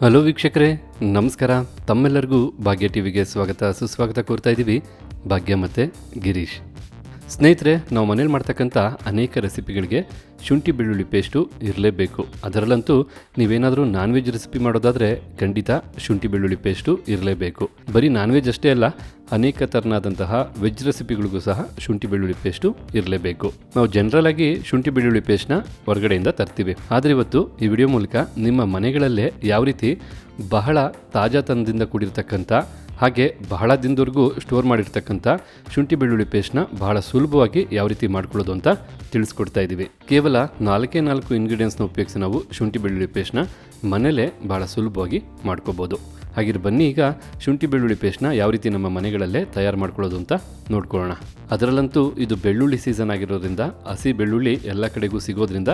Hello ವೀಕ್ಷಕರೇ, ನಮಸ್ಕಾರ. ತಮ್ಮೆಲ್ಲರಿಗೂ ಭಾಗ್ಯ ಟಿವಿಗೆ ಸ್ವಾಗತ ಸುಸ್ವಾಗತ ಕೋರ್ತಾ ಇದ್ದೀವಿ. ಭಾಗ್ಯ ಮತ್ತು ಗಿರೀಶ್. ಸ್ನೇಹಿತರೆ, ನಾವು ಮನೇಲಿ ಮಾಡ್ತಕ್ಕಂಥ ಅನೇಕ ರೆಸಿಪಿಗಳಿಗೆ ಶುಂಠಿ ಬೆಳ್ಳುಳ್ಳಿ ಪೇಸ್ಟು ಇರಲೇಬೇಕು. ಅದರಲ್ಲಂತೂ ನೀವೇನಾದರೂ ನಾನ್ ವೆಜ್ ರೆಸಿಪಿ ಮಾಡೋದಾದರೆ ಖಂಡಿತ ಶುಂಠಿ ಬೆಳ್ಳುಳ್ಳಿ ಪೇಸ್ಟು ಇರಲೇಬೇಕು. ಬರೀ ನಾನ್ ವೆಜ್ ಅಷ್ಟೇ ಅಲ್ಲ, ಅನೇಕ ಥರನಾದಂತಹ ವೆಜ್ ರೆಸಿಪಿಗಳಿಗೂ ಸಹ ಶುಂಠಿ ಬೆಳ್ಳುಳ್ಳಿ ಪೇಸ್ಟು ಇರಲೇಬೇಕು. ನಾವು ಜನರಲ್ ಆಗಿ ಶುಂಠಿ ಬೆಳ್ಳುಳ್ಳಿ ಪೇಸ್ಟ್ನ ಹೊರಗಡೆಯಿಂದ ತರ್ತೀವಿ. ಆದರೆ ಇವತ್ತು ಈ ವಿಡಿಯೋ ಮೂಲಕ ನಿಮ್ಮ ಮನೆಗಳಲ್ಲೇ ಯಾವ ರೀತಿ ಬಹಳ ತಾಜಾತನದಿಂದ ಕೂಡಿರ್ತಕ್ಕಂಥ ಹಾಗೆ ಬಹಳ ದಿನದವರೆಗೂ ಸ್ಟೋರ್ ಮಾಡಿರ್ತಕ್ಕಂಥ ಶುಂಠಿ ಬೆಳ್ಳುಳ್ಳಿ ಪೇಸ್ಟ್ನ ಬಹಳ ಸುಲಭವಾಗಿ ಯಾವ ರೀತಿ ಮಾಡ್ಕೊಳ್ಳೋದು ಅಂತ ತಿಳಿಸ್ಕೊಡ್ತಾ ಇದ್ದೀವಿ. ಕೇವಲ 4 ಇಂಗ್ರೀಡಿಯೆಂಟ್ಸ್ನ ಉಪಯೋಗಿಸಿ ನಾವು ಶುಂಠಿ ಬೆಳ್ಳುಳ್ಳಿ ಪೇಸ್ಟ್ನ ಮನೇಲೇ ಬಹಳ ಸುಲಭವಾಗಿ ಮಾಡ್ಕೋಬೋದು. ಹಾಗಿರು ಬನ್ನಿ, ಈಗ ಶುಂಠಿ ಬೆಳ್ಳುಳ್ಳಿ ಪೇಸ್ಟ್ನ ಯಾವ ರೀತಿ ನಮ್ಮ ಮನೆಗಳಲ್ಲೇ ತಯಾರು ಮಾಡ್ಕೊಳ್ಳೋದು ಅಂತ ನೋಡ್ಕೊಳ್ಳೋಣ. ಅದರಲ್ಲಂತೂ ಇದು ಬೆಳ್ಳುಳ್ಳಿ ಸೀಸನ್ ಆಗಿರೋದ್ರಿಂದ ಹಸಿ ಬೆಳ್ಳುಳ್ಳಿ ಎಲ್ಲ ಕಡೆಗೂ ಸಿಗೋದ್ರಿಂದ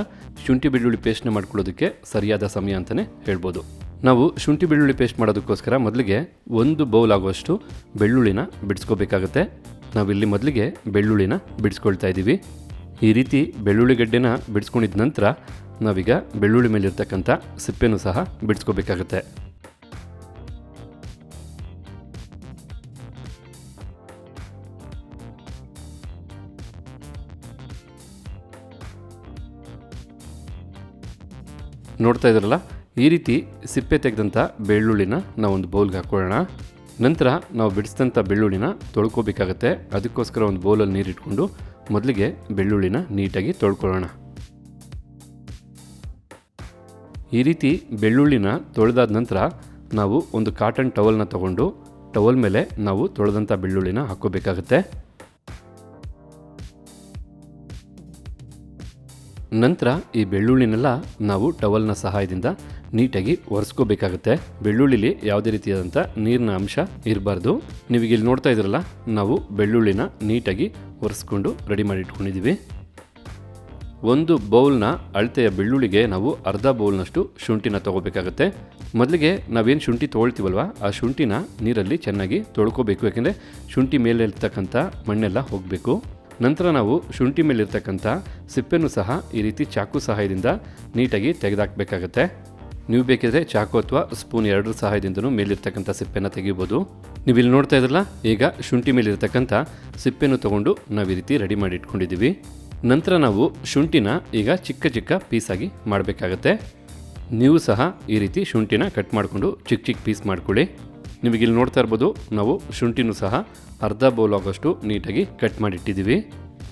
ಶುಂಠಿ ಬೆಳ್ಳುಳ್ಳಿ ಪೇಸ್ಟ್ನ ಮಾಡ್ಕೊಳ್ಳೋದಕ್ಕೆ ಸರಿಯಾದ ಸಮಯ ಅಂತಲೇ ಹೇಳ್ಬೋದು. ನಾವು ಶುಂಠಿ ಬೆಳ್ಳುಳ್ಳಿ ಪೇಸ್ಟ್ ಮಾಡೋದಕ್ಕೋಸ್ಕರ ಮೊದಲಿಗೆ 1 ಬೌಲ್ ಆಗುವಷ್ಟು ಬೆಳ್ಳುಳ್ಳಿನ ಬಿಡಿಸ್ಕೋಬೇಕಾಗತ್ತೆ. ನಾವಿಲ್ಲಿ ಮೊದಲಿಗೆ ಬೆಳ್ಳುಳ್ಳಿನ ಬಿಡಿಸ್ಕೊಳ್ತಾ ಇದ್ದೀವಿ. ಈ ರೀತಿ ಬೆಳ್ಳುಳ್ಳಿ ಗಡ್ಡೆನ ಬಿಡಿಸ್ಕೊಂಡಿದ ನಂತರ ನಾವೀಗ ಬೆಳ್ಳುಳ್ಳಿ ಮೇಲಿರ್ತಕ್ಕಂಥ ಸಿಪ್ಪೆನೂ ಸಹ ಬಿಡಿಸ್ಕೋಬೇಕಾಗತ್ತೆ. ನೋಡ್ತಾ ಇದ್ರಲ್ಲ, ಈ ರೀತಿ ಸಿಪ್ಪೆ ತೆಗೆದಂಥ ಬೆಳ್ಳುಳ್ಳಿನ ನಾವೊಂದು ಬೌಲ್ಗೆ ಹಾಕ್ಕೊಳ್ಳೋಣ. ನಂತರ ನಾವು ಬಿಡಿಸಿದಂಥ ಬೆಳ್ಳುಳ್ಳಿನ ತೊಳ್ಕೊಬೇಕಾಗತ್ತೆ. ಅದಕ್ಕೋಸ್ಕರ ಒಂದು ಬೌಲಲ್ಲಿ ನೀರಿಟ್ಕೊಂಡು ಮೊದಲಿಗೆ ಬೆಳ್ಳುಳ್ಳಿನ ನೀಟಾಗಿ ತೊಳ್ಕೊಳ್ಳೋಣ. ಈ ರೀತಿ ಬೆಳ್ಳುಳ್ಳಿನ ತೊಳೆದಾದ ನಂತರ ನಾವು ಒಂದು ಕಾಟನ್ ಟವಲ್ನ ತಗೊಂಡು ಟವಲ್ ಮೇಲೆ ನಾವು ತೊಳೆದಂಥ ಬೆಳ್ಳುಳ್ಳಿನ ಹಾಕ್ಕೋಬೇಕಾಗತ್ತೆ. ನಂತರ ಈ ಬೆಳ್ಳುಳ್ಳಿನೆಲ್ಲ ನಾವು ಟವಲ್ನ ಸಹಾಯದಿಂದ ನೀಟಾಗಿ ಒರೆಸ್ಕೋಬೇಕಾಗತ್ತೆ. ಬೆಳ್ಳುಳ್ಳಿಲಿ ಯಾವುದೇ ರೀತಿಯಾದಂಥ ನೀರಿನ ಅಂಶ ಇರಬಾರ್ದು. ನೀವೀಗ ಇಲ್ಲಿ ನೋಡ್ತಾ ಇದ್ರಲ್ಲ, ನಾವು ಬೆಳ್ಳುಳ್ಳಿನ ನೀಟಾಗಿ ಒರೆಸ್ಕೊಂಡು ರೆಡಿ ಮಾಡಿ ಇಟ್ಕೊಂಡಿದ್ದೀವಿ. 1 ಬೌಲ್ನ ಅಳತೆಯ ಬೆಳ್ಳುಳ್ಳಿಗೆ ನಾವು ಅರ್ಧ ಬೌಲ್ನಷ್ಟು ಶುಂಠಿನ ತೊಗೋಬೇಕಾಗತ್ತೆ. ಮೊದಲಿಗೆ ನಾವೇನು ಶುಂಠಿ ತೊಗೊಳ್ತೀವಲ್ವ, ಆ ಶುಂಠಿನ ನೀರಲ್ಲಿ ಚೆನ್ನಾಗಿ ತೊಳ್ಕೊಬೇಕು. ಯಾಕೆಂದರೆ ಶುಂಠಿ ಮೇಲೆ ಇರ್ತಕ್ಕಂಥ ಮಣ್ಣೆಲ್ಲ ಹೋಗಬೇಕು. ನಂತರ ನಾವು ಶುಂಠಿ ಮೇಲಿರ್ತಕ್ಕಂಥ ಸಿಪ್ಪೆನೂ ಸಹ ಈ ರೀತಿ ಚಾಕು ಸಹಾಯದಿಂದ ನೀಟಾಗಿ ತೆಗೆದಾಕಬೇಕಾಗತ್ತೆ. ನೀವು ಬೇಕಿದ್ರೆ ಚಾಕು ಅಥವಾ ಸ್ಪೂನ್ 2 ಸಹಾಯದಿಂದನೂ ಮೇಲಿರ್ತಕ್ಕಂಥ ಸಿಪ್ಪೆನ ತೆಗಿಬೋದು. ನೀವು ಇಲ್ಲಿ ನೋಡ್ತಾ ಇದ್ರಲ್ಲ, ಈಗ ಶುಂಠಿ ಮೇಲಿರ್ತಕ್ಕಂಥ ಸಿಪ್ಪೆನೂ ತೊಗೊಂಡು ನಾವು ಈ ರೀತಿ ರೆಡಿ ಮಾಡಿ ಇಟ್ಕೊಂಡಿದ್ದೀವಿ. ನಂತರ ನಾವು ಶುಂಠಿನ ಈಗ ಚಿಕ್ಕ ಚಿಕ್ಕ ಪೀಸಾಗಿ ಮಾಡಬೇಕಾಗತ್ತೆ. ನೀವು ಸಹ ಈ ರೀತಿ ಶುಂಠಿನ ಕಟ್ ಮಾಡಿಕೊಂಡು ಚಿಕ್ಕ ಪೀಸ್ ಮಾಡ್ಕೊಳ್ಳಿ. ನಿಮಗಿಲ್ಲಿ ನೋಡ್ತಾ ಇರ್ಬೋದು, ನಾವು ಶುಂಠಿನೂ ಸಹ ಅರ್ಧ ಬೌಲ್ ಆಗೋಷ್ಟು ನೀಟಾಗಿ ಕಟ್ ಮಾಡಿಟ್ಟಿದ್ದೀವಿ.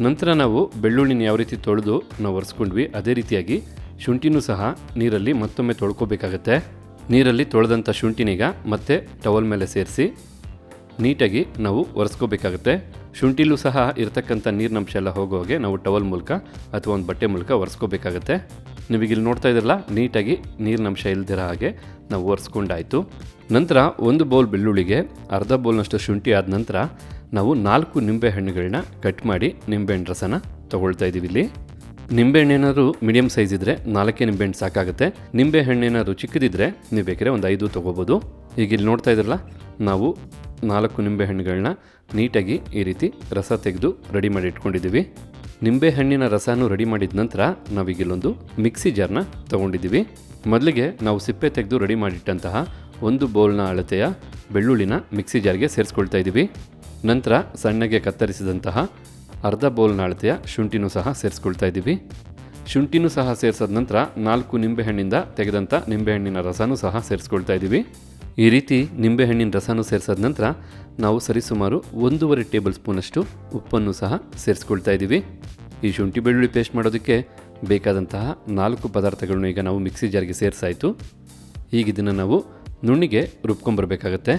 ನಂತರ ನಾವು ಬೆಳ್ಳುಳ್ಳಿನ ಯಾವ ರೀತಿ ತೊಳೆದು ನಾವು ಒರೆಸ್ಕೊಂಡ್ವಿ, ಅದೇ ರೀತಿಯಾಗಿ ಶುಂಠಿನೂ ಸಹ ನೀರಲ್ಲಿ ಮತ್ತೊಮ್ಮೆ ತೊಳ್ಕೊಬೇಕಾಗತ್ತೆ. ನೀರಲ್ಲಿ ತೊಳೆದಂಥ ಶುಂಠಿನೀಗ ಮತ್ತೆ ಟವಲ್ ಮೇಲೆ ಸೇರಿಸಿ ನೀಟಾಗಿ ನಾವು ಒರೆಸ್ಕೋಬೇಕಾಗತ್ತೆ. ಶುಂಠಿಲೂ ಸಹ ಇರತಕ್ಕಂಥ ನೀರಿನಂಶ ಎಲ್ಲ ಹೋಗೋ ಹಾಗೆ ನಾವು ಟವಲ್ ಮೂಲಕ ಅಥವಾ ಒಂದು ಬಟ್ಟೆ ಮೂಲಕ ಒರೆಸ್ಕೋಬೇಕಾಗತ್ತೆ. ನೀವೀಗಿಲ್ಲಿ ನೋಡ್ತಾ ಇದ್ರಲ್ಲ, ನೀಟಾಗಿ ನೀರಿನಂಶ ಇಲ್ದಿರೋ ಹಾಗೆ ನಾವು ಒರೆಸ್ಕೊಂಡಾಯಿತು. ನಂತರ 1 ಬೌಲ್ ಬೆಳ್ಳುಳ್ಳಿಗೆ ಅರ್ಧ ಬೌಲ್ನಷ್ಟು ಶುಂಠಿ ಆದ ನಂತರ ನಾವು 4 ನಿಂಬೆಹಣ್ಣುಗಳನ್ನ ಕಟ್ ಮಾಡಿ ನಿಂಬೆಹಣ್ಣು ರಸನ ತೊಗೊಳ್ತಾ ಇದ್ದೀವಿ. ಇಲ್ಲಿ ನಿಂಬೆಹಣ್ಣೇನಾದ್ರು ಮೀಡಿಯಮ್ ಸೈಜ್ ಇದ್ದರೆ 4 ನಿಂಬೆಹಣ್ಣು ಸಾಕಾಗುತ್ತೆ. ನಿಂಬೆಹಣ್ಣೇನಾದ್ರು ಚಿಕ್ಕದಿದ್ದರೆ ನೀವು ಬೇಕಾದ್ರೆ ಒಂದು 5 ತೊಗೋಬೋದು. ಈಗ ಇಲ್ಲಿ ನೋಡ್ತಾ ಇದ್ರಲ್ಲ, ನಾವು 4 ನಿಂಬೆಹಣ್ಣುಗಳನ್ನ ನೀಟಾಗಿ ಈ ರೀತಿ ರಸ ತೆಗೆದು ರೆಡಿ ಮಾಡಿ ಇಟ್ಕೊಂಡಿದ್ದೀವಿ. ನಿಂಬೆಹಣ್ಣಿನ ರಸನೂ ರೆಡಿ ಮಾಡಿದ ನಂತರ ನಾವೀಗಿಲ್ಲೊಂದು ಮಿಕ್ಸಿ ಜಾರ್ನ ತೊಗೊಂಡಿದ್ದೀವಿ. ಮೊದಲಿಗೆ ನಾವು ಸಿಪ್ಪೆ ತೆಗೆದು ರೆಡಿ ಮಾಡಿಟ್ಟಂತಹ 1 ಬೌಲ್ನ ಅಳತೆಯ ಬೆಳ್ಳುಳ್ಳಿನ ಮಿಕ್ಸಿ ಜಾರ್ಗೆ ಸೇರಿಸ್ಕೊಳ್ತಾ ಇದ್ದೀವಿ. ನಂತರ ಸಣ್ಣಗೆ ಕತ್ತರಿಸಿದಂತಹ ಅರ್ಧ ಬೌಲ್ನ ಅಳತೆಯ ಶುಂಠಿನೂ ಸಹ ಸೇರಿಸ್ಕೊಳ್ತಾ ಇದ್ದೀವಿ. ಶುಂಠಿನೂ ಸಹ ಸೇರಿಸಿದ ನಂತರ 4 ನಿಂಬೆಹಣ್ಣಿಂದ ತೆಗೆದಂಥ ನಿಂಬೆಹಣ್ಣಿನ ರಸನೂ ಸಹ ಸೇರಿಸ್ಕೊಳ್ತಾ ಇದ್ದೀವಿ. ಈ ರೀತಿ ನಿಂಬೆಹಣ್ಣಿನ ರಸನೂ ಸೇರಿಸಿದ ನಂತರ ನಾವು ಸರಿಸುಮಾರು 1.5 ಟೇಬಲ್ ಸ್ಪೂನಷ್ಟು ಉಪ್ಪನ್ನು ಸಹ ಸೇರಿಸ್ಕೊಳ್ತಾ ಇದ್ದೀವಿ. ಈ ಶುಂಠಿ ಬೆಳ್ಳುಳ್ಳಿ ಪೇಸ್ಟ್ ಮಾಡೋದಕ್ಕೆ ಬೇಕಾದಂತಹ 4 ಪದಾರ್ಥಗಳನ್ನು ಈಗ ನಾವು ಮಿಕ್ಸಿ ಜಾರ್ಗೆ ಸೇರಿಸಾಯಿತು. ಈಗ ಇದನ್ನು ನಾವು ನುಣ್ಣಿಗೆ ರುಬ್ಕೊಂಬರ್ಬೇಕಾಗತ್ತೆ.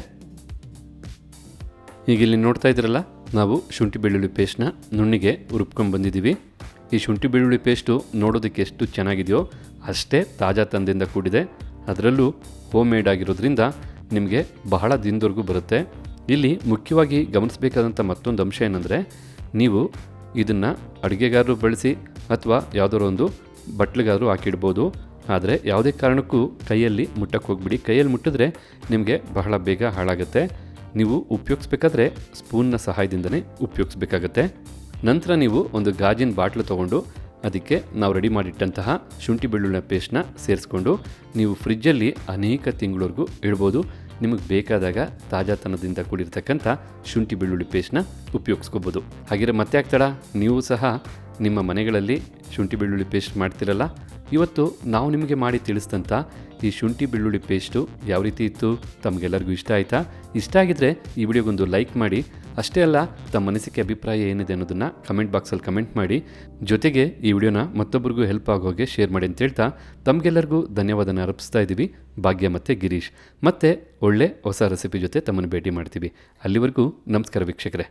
ಈಗ ಇಲ್ಲಿ ನೋಡ್ತಾ ಇದ್ದೀರಲ್ಲ, ನಾವು ಶುಂಠಿ ಬೆಳ್ಳುಳ್ಳಿ ಪೇಸ್ಟ್ನ ನುಣ್ಣಿಗೆ ರುಬ್ಕೊಂಡ್ಬಂದಿದ್ದೀವಿ. ಈ ಶುಂಠಿ ಬೆಳ್ಳುಳ್ಳಿ ಪೇಸ್ಟು ನೋಡೋದಕ್ಕೆ ಎಷ್ಟು ಚೆನ್ನಾಗಿದೆಯೋ ಅಷ್ಟೇ ತಾಜಾತನದಿಂದ ಕೂಡಿದೆ. ಅದರಲ್ಲೂ ಹೋಮ್ ಮೇಡ್ ಆಗಿರೋದ್ರಿಂದ ನಿಮಗೆ ಬಹಳ ದಿನದವರೆಗೂ ಬರುತ್ತೆ. ಇಲ್ಲಿ ಮುಖ್ಯವಾಗಿ ಗಮನಿಸಬೇಕಾದಂಥ ಮತ್ತೊಂದು ಅಂಶ ಏನಂದರೆ, ನೀವು ಇದನ್ನು ಅಡುಗೆಗಾರರು ಬಳಸಿ ಅಥವಾ ಯಾವುದಾದ್ರು ಒಂದು ಬಟ್ಲಿಗಾದರೂ ಹಾಕಿಡ್ಬೋದು. ಆದರೆ ಯಾವುದೇ ಕಾರಣಕ್ಕೂ ಕೈಯಲ್ಲಿ ಮುಟ್ಟಕ್ಕೆ ಹೋಗ್ಬಿಡಿ. ಕೈಯಲ್ಲಿ ಮುಟ್ಟಿದ್ರೆ ನಿಮಗೆ ಬಹಳ ಬೇಗ ಹಾಳಾಗುತ್ತೆ. ನೀವು ಉಪಯೋಗಿಸ್ಬೇಕಾದ್ರೆ ಸ್ಪೂನ್ನ ಸಹಾಯದಿಂದನೇ ಉಪಯೋಗಿಸ್ಬೇಕಾಗತ್ತೆ. ನಂತರ ನೀವು ಒಂದು ಗಾಜಿನ ಬಾಟ್ಲು ತೊಗೊಂಡು ಅದಕ್ಕೆ ನಾವು ರೆಡಿ ಮಾಡಿಟ್ಟಂತಹ ಶುಂಠಿ ಬೆಳ್ಳುಳ್ಳಿ ಪೇಸ್ಟ್ನ ಸೇರಿಸ್ಕೊಂಡು ನೀವು ಫ್ರಿಜ್ಜಲ್ಲಿ ಅನೇಕ ತಿಂಗಳವರೆಗೂ ಇಡ್ಬೋದು. ನಿಮಗೆ ಬೇಕಾದಾಗ ತಾಜಾತನದಿಂದ ಕೂಡಿರ್ತಕ್ಕಂಥ ಶುಂಠಿ ಬೆಳ್ಳುಳ್ಳಿ ಪೇಸ್ಟ್ನ ಉಪಯೋಗಿಸ್ಕೋಬೋದು. ಹಾಗಿದ್ರೆ ಮತ್ತೆ ಆಗ್ತಾಡ ನೀವು ಸಹ ನಿಮ್ಮ ಮನೆಗಳಲ್ಲಿ ಶುಂಠಿ ಬೆಳ್ಳುಳ್ಳಿ ಪೇಸ್ಟ್ ಮಾಡ್ತಿರಲ್ಲ, ಇವತ್ತು ನಾವು ನಿಮಗೆ ಮಾಡಿ ತಿಳಿಸಿದಂಥ ಈ ಶುಂಠಿ ಬೆಳ್ಳುಳ್ಳಿ ಪೇಸ್ಟು ಯಾವ ರೀತಿ ಇತ್ತು, ತಮಗೆಲ್ಲರಿಗೂ ಇಷ್ಟ ಆಯಿತಾ? ಇಷ್ಟ ಆಗಿದ್ರೆ ಈ ವಿಡಿಯೋಗೊಂದು ಲೈಕ್ ಮಾಡಿ. ಅಷ್ಟೇ ಅಲ್ಲ, ತಮ್ಮ ಅನಿಸಿಕೆ ಅಭಿಪ್ರಾಯ ಏನಿದೆ ಅನ್ನೋದನ್ನು ಕಮೆಂಟ್ ಬಾಕ್ಸಲ್ಲಿ ಕಮೆಂಟ್ ಮಾಡಿ. ಜೊತೆಗೆ ಈ ವಿಡಿಯೋನ ಮತ್ತೊಬ್ಬರಿಗೂ ಹೆಲ್ಪ್ ಆಗೋಗೆ ಶೇರ್ ಮಾಡಿ ಅಂತ ಹೇಳ್ತಾ ತಮಗೆಲ್ಲರಿಗೂ ಧನ್ಯವಾದನ ಅರ್ಪಿಸ್ತಾ ಇದ್ದೀವಿ. ಭಾಗ್ಯ ಮತ್ತು ಗಿರೀಶ್. ಮತ್ತೆ ಒಳ್ಳೆ ಹೊಸ ರೆಸಿಪಿ ಜೊತೆ ತಮ್ಮನ್ನು ಭೇಟಿ ಮಾಡ್ತೀವಿ. ಅಲ್ಲಿವರೆಗೂ ನಮಸ್ಕಾರ ವೀಕ್ಷಕರೇ.